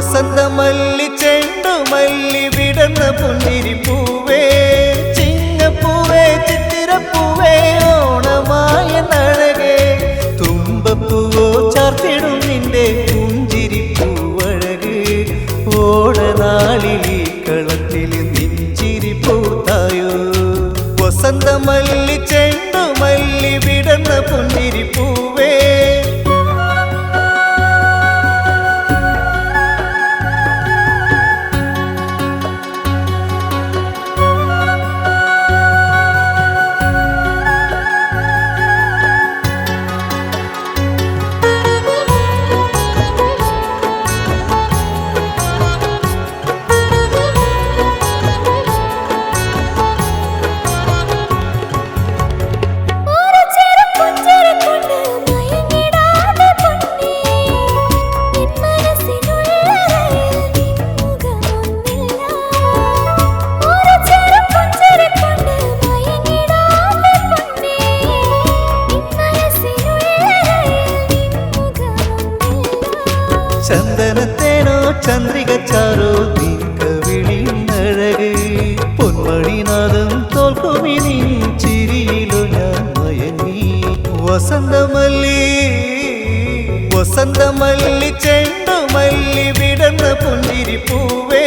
വസന്തമല്ലി ചെണ്ടുമല്ലി വിടർന്ന പുഞ്ചിരിപ്പൂവേ ചിങ്ങപ്പൂവേ ചിത്തിരപ്പൂവേ ഓണമായ നഴകേ തുമ്പപ്പൂവോ ചാർത്തിടും നിന്റെ പുഞ്ചിരിപ്പൂവഴക് ഓണനാളിലീ കളത്തിൽ നെഞ്ചിരിപ്പൂത്തായോ വസന്തമല്ലി ചെണ്ടുമല്ലി വിടർന്ന പുഞ്ചിരിപ്പൂവേ ചന്ദനത്തേനോ ചന്ദ്രിക ചാരോ നീക്കവിളിന്നഴക് പൊന്മണിനാദം തോൽക്കുമിനി ചിരിയിലോ ഞാൻ മയങ്ങി വസന്തമല്ലി ചെണ്ടുമല്ലി വിടർന്ന പുഞ്ചിരിപ്പൂവേ